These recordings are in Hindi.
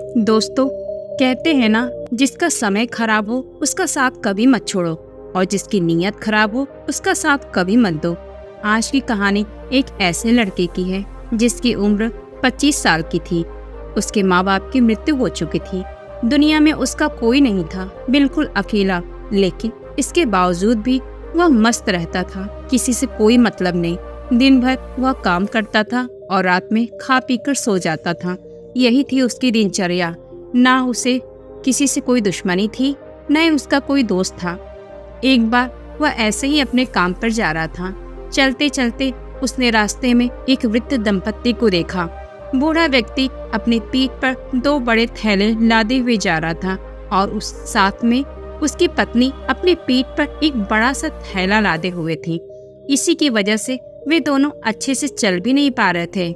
दोस्तों, कहते हैं ना, जिसका समय खराब हो उसका साथ कभी मत छोड़ो और जिसकी नीयत खराब हो उसका साथ कभी मत दो। आज की कहानी एक ऐसे लड़के की है जिसकी उम्र 25 साल की थी। उसके माँ बाप की मृत्यु हो चुकी थी। दुनिया में उसका कोई नहीं था, बिल्कुल अकेला। लेकिन इसके बावजूद भी वह मस्त रहता था, किसी से कोई मतलब नहीं। दिन भर वह काम करता था और रात में खा पी कर सो जाता था। यही थी उसकी दिनचर्या। ना उसे किसी से कोई दुश्मनी थी, न ही उसका कोई दोस्त था। एक बार वह ऐसे ही अपने काम पर जा रहा था। चलते चलते उसने रास्ते में एक वृद्ध दंपत्ति को देखा। बूढ़ा व्यक्ति अपनी पीठ पर 2 बड़े थैले लादे हुए जा रहा था और उस साथ में उसकी पत्नी अपनी पीठ पर एक बड़ा सा थैला लादे हुए थी। इसी की वजह से वे दोनों अच्छे से चल भी नहीं पा रहे थे।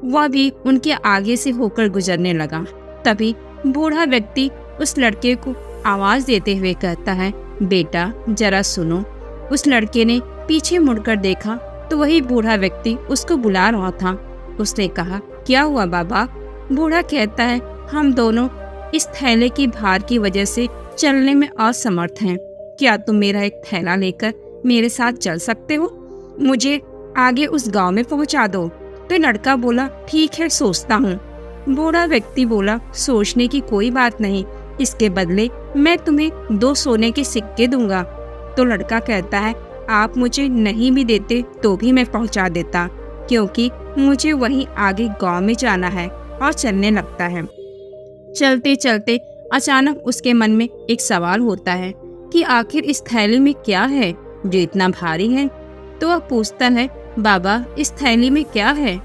वह भी उनके आगे से होकर गुजरने लगा। तभी बूढ़ा व्यक्ति उस लड़के को आवाज देते हुए कहता है, बेटा जरा सुनो। उस लड़के ने पीछे मुड़कर देखा तो वही बूढ़ा व्यक्ति उसको बुला रहा था। उसने कहा, क्या हुआ बाबा? बूढ़ा कहता है, हम दोनों इस थैले की भार की वजह से चलने में असमर्थ हैं। क्या तुम मेरा एक थैला लेकर मेरे साथ चल सकते हो? मुझे आगे उस गांव में पहुंचा दो। तो लड़का बोला, ठीक है, सोचता हूँ। बूढ़ा व्यक्ति बोला, सोचने की कोई बात नहीं, इसके बदले मैं तुम्हें 2 सोने के सिक्के दूंगा। तो लड़का कहता है, आप मुझे नहीं भी देते तो भी मैं पहुंचा देता, क्योंकि मुझे वहीं आगे गांव में जाना है। और चलने लगता है। चलते चलते अचानक उसके मन में एक सवाल होता है कि आखिर इस थैली में क्या है जो इतना भारी है। तो वह पूछता है, बाबा इस थैली में क्या है?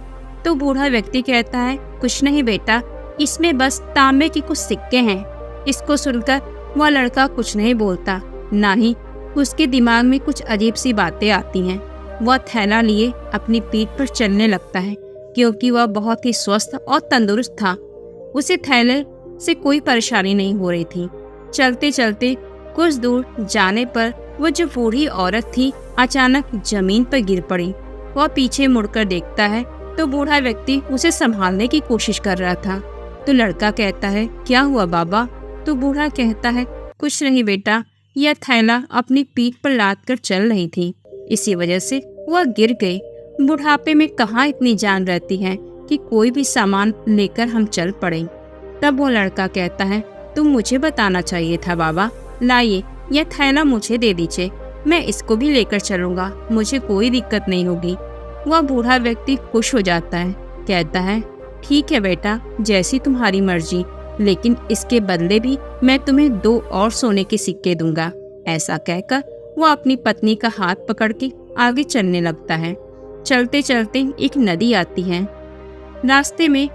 तो बूढ़ा व्यक्ति कहता है, कुछ नहीं बेटा, इसमें बस तांबे के कुछ सिक्के हैं। इसको सुनकर वह लड़का कुछ नहीं बोलता, ना ही उसके दिमाग में कुछ अजीब सी बातें आती हैं। वह थैला लिए अपनी पीठ पर चलने लगता है, क्योंकि वह बहुत ही स्वस्थ और तंदुरुस्त था। उसे थैले से कोई परेशानी नहीं हो रही थी। चलते चलते कुछ दूर जाने पर वो जो बूढ़ी औरत थी अचानक जमीन पर गिर पड़ी। वह पीछे मुड़कर देखता है तो बूढ़ा व्यक्ति उसे संभालने की कोशिश कर रहा था। तो लड़का कहता है, क्या हुआ बाबा? तो बूढ़ा कहता है, कुछ नहीं बेटा, यह थैला अपनी पीठ पर लाद कर चल रही थी, इसी वजह से वह गिर गई। बुढ़ापे में कहाँ इतनी जान रहती है कि कोई भी सामान लेकर हम चल पड़े। तब वो लड़का कहता है, तुम मुझे बताना चाहिए था बाबा। लाइए यह थैला मुझे दे दीजिए, मैं इसको भी लेकर चलूंगा, मुझे कोई दिक्कत नहीं होगी। वह बूढ़ा व्यक्ति खुश हो जाता है, कहता है, ठीक है बेटा, जैसी तुम्हारी मर्जी, लेकिन इसके बदले भी मैं तुम्हें 2 और सोने के सिक्के दूंगा। ऐसा कहकर वह अपनी पत्नी का हाथ पकड़ के आगे चलने लगता है। चलते चलते एक नदी आती है। रास्ते में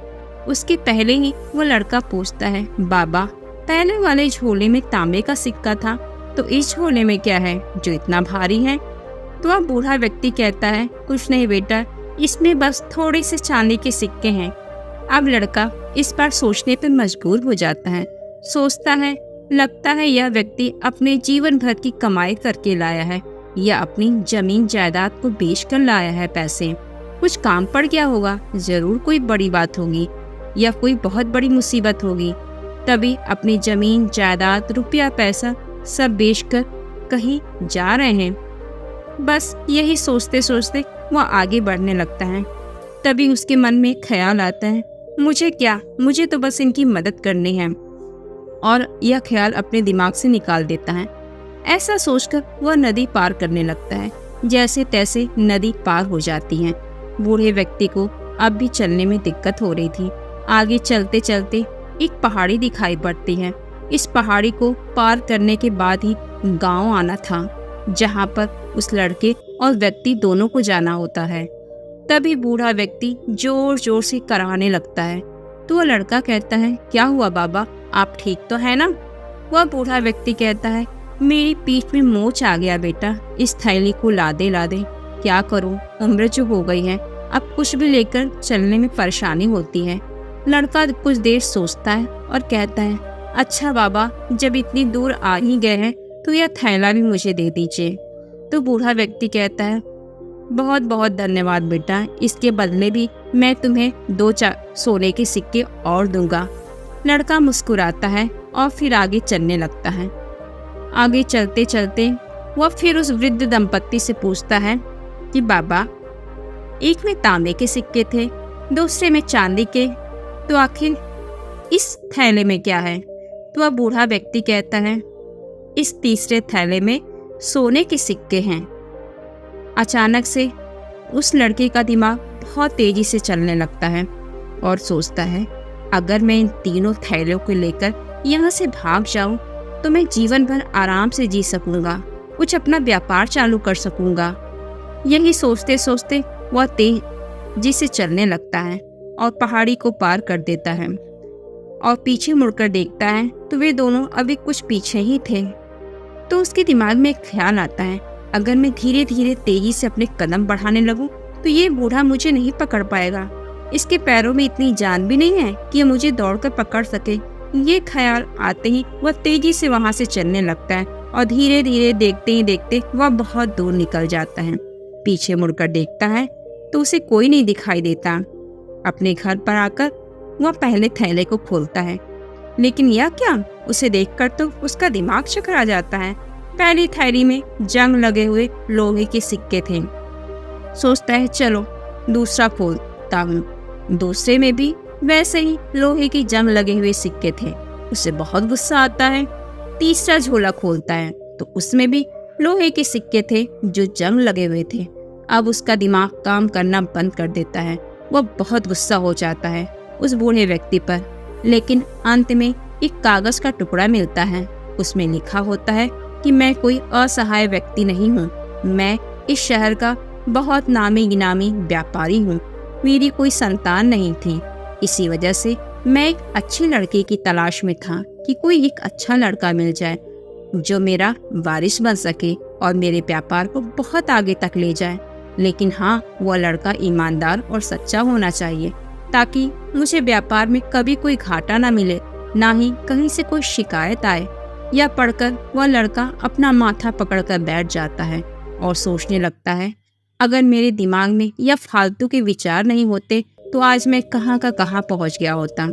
उसके पहले ही वो लड़का पूछता है, बाबा पहले वाले झोले में तांबे का सिक्का था, तो इस झोले में क्या है जो इतना भारी है? तो वह बूढ़ा व्यक्ति कहता है, कुछ नहीं बेटा, इसमें बस थोड़े से चांदी के सिक्के हैं। अब लड़का इस बार सोचने पर मजबूर हो जाता है। सोचता है, लगता है यह व्यक्ति अपने जीवन भर की कमाई करके लाया है या अपनी जमीन जायदाद को बेच कर लाया है पैसे। कुछ काम पड़ गया होगा, जरूर कोई बड़ी बात होगी या कोई बहुत बड़ी मुसीबत होगी, तभी अपनी जमीन जायदाद रुपया पैसा सब बेचकर कहीं जा रहे हैं। बस यही सोचते सोचते वह आगे बढ़ने लगता है। तभी उसके मन में ख्याल आता है, मुझे क्या, मुझे तो बस इनकी मदद करनी है। और यह ख्याल अपने दिमाग से निकाल देता है। ऐसा सोचकर वह नदी पार करने लगता है। जैसे तैसे नदी पार हो जाती है। बूढ़े व्यक्ति को अब भी चलने में दिक्कत हो रही थी। आगे चलते चलते एक पहाड़ी दिखाई पड़ती है। इस पहाड़ी को पार करने के बाद ही गांव आना था, जहां पर उस लड़के और व्यक्ति दोनों को जाना होता है। तभी बूढ़ा व्यक्ति जोर जोर से कराहने लगता है। तो वह लड़का कहता है, क्या हुआ बाबा, आप ठीक तो है ना? वह बूढ़ा व्यक्ति कहता है, मेरी पीठ में मोच आ गया बेटा, इस थैली को लादे लादे क्या करूं, उम्र जो हो गई है, अब कुछ भी लेकर चलने में परेशानी होती है। लड़का कुछ देर सोचता है और कहता है, अच्छा बाबा, जब इतनी दूर आ ही गए हैं तो यह थैला भी मुझे दे दीजिए। तो बूढ़ा व्यक्ति कहता है, बहुत बहुत धन्यवाद बेटा, इसके बदले भी मैं तुम्हें 2 सोने के सिक्के और दूंगा। लड़का मुस्कुराता है और फिर आगे चलने लगता है। आगे चलते चलते वह फिर उस वृद्ध दंपत्ति से पूछता है कि बाबा, एक में तांबे के सिक्के थे, दूसरे में चांदी के, तो आखिर इस थैले में क्या है? तो वह बूढ़ा व्यक्ति कहता है, इस तीसरे थैले में सोने के सिक्के हैं। अचानक से उस लड़के का दिमाग बहुत तेजी से चलने लगता है और सोचता है, अगर मैं इन तीनों थैलों को लेकर यहाँ से भाग जाऊं तो मैं जीवन भर आराम से जी सकूंगा, कुछ अपना व्यापार चालू कर सकूंगा। यही सोचते सोचते वह तेजी से चलने लगता है और पहाड़ी को पार कर देता है और पीछे मुड़कर देखता है तो वे दोनों अभी कुछ पीछे ही थे। तो उसके दिमाग में एक ख्याल आता है, अगर मैं धीरे धीरे तेजी से अपने कदम बढ़ाने लगूं तो ये बूढ़ा मुझे नहीं पकड़ पाएगा। इसके पैरों में इतनी जान भी नहीं है कि ये मुझे दौड़कर पकड़ सके। ये ख्याल आते ही वह तेजी से वहां से चलने लगता है और धीरे धीरे देखते ही देखते वह बहुत दूर निकल जाता है। पीछे मुड़कर देखता है तो उसे कोई नहीं दिखाई देता। अपने घर पर आकर वह पहले थैले को खोलता है, लेकिन यह क्या, उसे देखकर तो उसका दिमाग चकरा जाता है। पहली थैली में जंग लगे हुए लोहे के सिक्के थे। सोचता है चलो दूसरा खोलता हूँ। दूसरे में भी वैसे ही लोहे की जंग लगे हुए सिक्के थे। उसे बहुत गुस्सा आता है। तीसरा झोला खोलता है तो उसमें भी लोहे के सिक्के थे जो जंग लगे हुए थे। अब उसका दिमाग काम करना बंद कर देता है। वह बहुत गुस्सा हो जाता है उस बूढ़े व्यक्ति पर। लेकिन अंत में एक कागज का टुकड़ा मिलता है। उसमें लिखा होता है कि मैं कोई असहाय व्यक्ति नहीं हूँ, मैं इस शहर का बहुत नामी गिनामी व्यापारी हूँ। मेरी कोई संतान नहीं थी, इसी वजह से मैं एक अच्छे लड़के की तलाश में था कि कोई एक अच्छा लड़का मिल जाए जो मेरा वारिस बन सके और मेरे व्यापार को बहुत आगे तक ले जाए। लेकिन हाँ, वह लड़का ईमानदार और सच्चा होना चाहिए ताकि मुझे व्यापार में कभी कोई घाटा ना मिले, ना ही कहीं से कोई शिकायत आए। यह पढ़कर वह लड़का अपना माथा पकड़कर बैठ जाता है और सोचने लगता है, अगर मेरे दिमाग में यह फालतू के विचार नहीं होते तो आज मैं कहाँ का कहाँ पहुँच गया होता।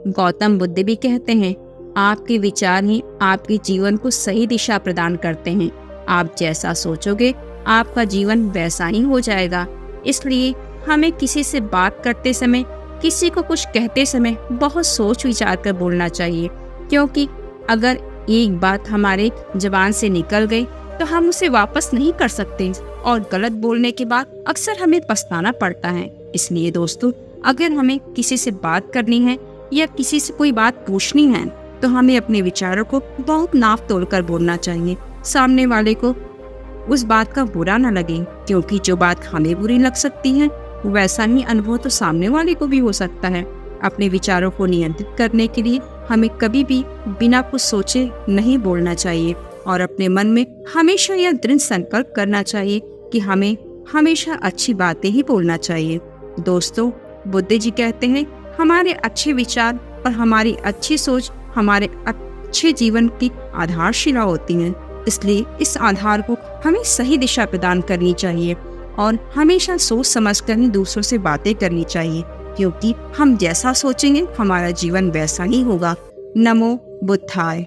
गौतम बुद्ध भी कहते हैं, आपके विचार ही आपके जीवन को सही दिशा प्रदान करते हैं। आप जैसा सोचोगे आपका जीवन वैसा ही हो जाएगा। इसलिए हमें किसी से बात करते समय, किसी को कुछ कहते समय बहुत सोच विचार कर बोलना चाहिए, क्योंकि अगर एक बात हमारे जुबान से निकल गई तो हम उसे वापस नहीं कर सकते और गलत बोलने के बाद अक्सर हमें पछताना पड़ता है। इसलिए दोस्तों, अगर हमें किसी से बात करनी है या किसी से कोई बात पूछनी है तो हमें अपने विचारों को बहुत नाप तोल कर बोलना चाहिए। सामने वाले को उस बात का बुरा न लगे, क्योंकि जो बात हमें बुरी लग सकती है वैसा ही अनुभव तो सामने वाले को भी हो सकता है। अपने विचारों को नियंत्रित करने के लिए हमें कभी भी बिना कुछ सोचे नहीं बोलना चाहिए और अपने मन में हमेशा यह दृढ़ संकल्प करना चाहिए कि हमें हमेशा अच्छी बातें ही बोलना चाहिए। दोस्तों, बुद्ध जी कहते हैं, हमारे अच्छे विचार और हमारी अच्छी सोच हमारे अच्छे जीवन की आधारशिला होती है। इसलिए इस आधार को हमें सही दिशा प्रदान करनी चाहिए और हमेशा सोच समझकर ही दूसरों से बातें करनी चाहिए, क्योंकि हम जैसा सोचेंगे हमारा जीवन वैसा ही होगा। नमो बुद्धाय।